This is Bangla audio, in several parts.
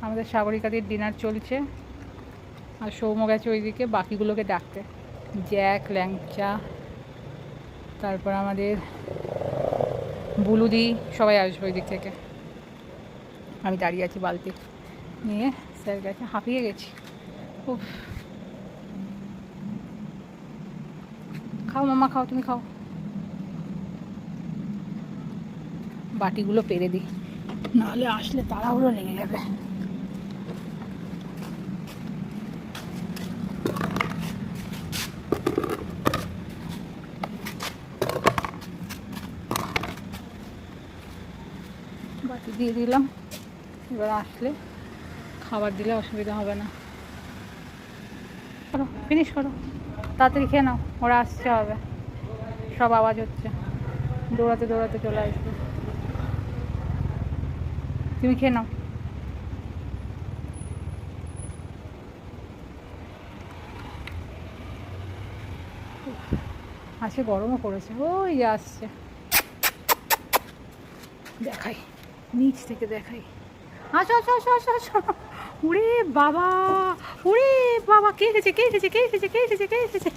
আমাদের সাগরিকাদির ডিনার চলছে, আর সৌম্য গেছে ওইদিকে বাকিগুলোকে ডাকতে, জ্যাক, ল্যাংচা, তারপর আমাদের বুলুদি, সবাই আসবে ওই দিক থেকে। আমি দাঁড়িয়ে আছি বালতি নিয়ে, স্যার গেছে, হাঁপিয়ে গেছি। উফ, খাও মামা খাও, তুমি খাও। বাটিগুলো পেরে দিই, নাহলে আসলে তাড়াহুড়ো লেগে যাবে। বাটি দিয়ে দিলাম, এবার আসলে খাবার দিলে অসুবিধা হবে না। করো, ফিনিশ করো, তাড়াতাড়ি খেয়ে নাও, ওরা আসতে হবে, সব আওয়াজ হচ্ছে, দৌড়াতে দৌড়াতে চলে আসবে। তুমি খেয়ে নাও। আসে, গরমও পড়েছে, ওই আসছে, দেখাই নিচ থেকে দেখাই। আসো আসো আসো আসো আসো। ওরে বাবা, ওরে বাবা, কে এসেছে কে এসেছে কে এসেছে কে এসেছে কে এসেছে?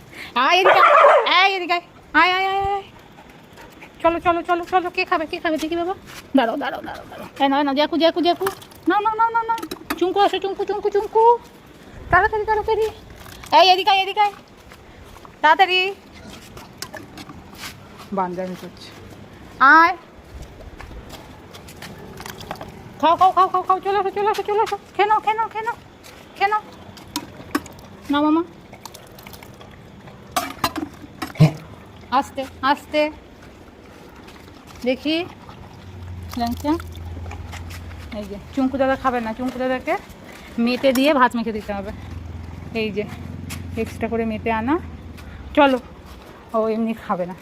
আয় এদিকে, আয় এদিকে, আয় আয় আয় আয়। চলো চলো চলো চলো, কে খাবে কে খাবে দেখি বাবা। দাঁড়াও দাঁড়াও দাঁড়াও দাঁড়াও, হ্যাঁ না না, জ্যাকু জ্যাকু জ্যাকু, না না না না না, চুঙ্কু আসো, চুঙ্কু চুঙ্কু চুঙ্কু, তাড়াতাড়ি তাড়াতাড়ি, এই এদিকে এদিকে, তাড়াতাড়ি। বান্দামি করছে, আয় খাও খাও খাও খাও খাও, চলে আসো চলে আসো চলে আসো, খেয়ে নাও খেয়ে নাও খেয়ে নাও খেয়ে নাও। না মামা, আস্তে আস্তে, দেখি ল্যাংচা। এই যে চুঙ্কু দাদা খাবে না, চুঙ্কু দাদাকে মেটে দিয়ে ভাত মেখে দিতে হবে। এই যে এক্সট্রা করে মেটে আনা, চলো। ও এমনি খাবে না,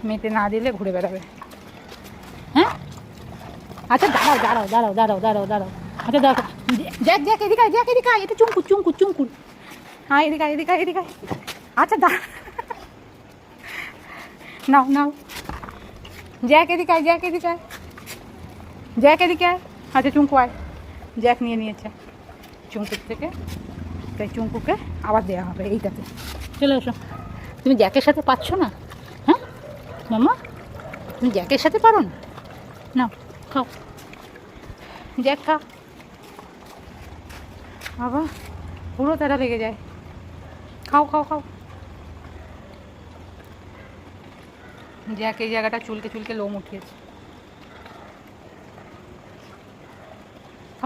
মেটে না দিলে ঘুরে বেড়াবে। হ্যাঁ আচ্ছা, দাঁড়াও দাঁড়াও দাঁড়াও দাঁড়াও দাঁড়াও দাঁড়াও, আচ্ছা দাঁড়াও, জ্যাক জ্যাক এদিকে জ্যাক এদিকে, এটা চুঙ্কু চুঙ্কু চুঙ্কুর, হ্যাঁ এদিকে এদিকে এদিকে, আচ্ছা নাও নাও, জ্যাক এদিকে জ্যাক এদিকে জ্যাক এদিকে, আচ্ছা চুঙ্কু আয়, জ্যাক নিয়ে নিয়েছে চুঙ্কুর থেকে, তাই চুঙ্কুকে আবার দেওয়া হবে এইটাতে। চলে এসো, তুমি জ্যাকের সাথে পাচ্ছ না? হ্যাঁ মামা, তুমি জ্যাকের সাথে পারো না? নাও খাও, জ্যাক খা। বাবা পুরো তারা লেগে যায়, খাও খাও খাও। জ্যাক এই জায়গাটা চুলকে চুলকে লোম উঠিয়েছে।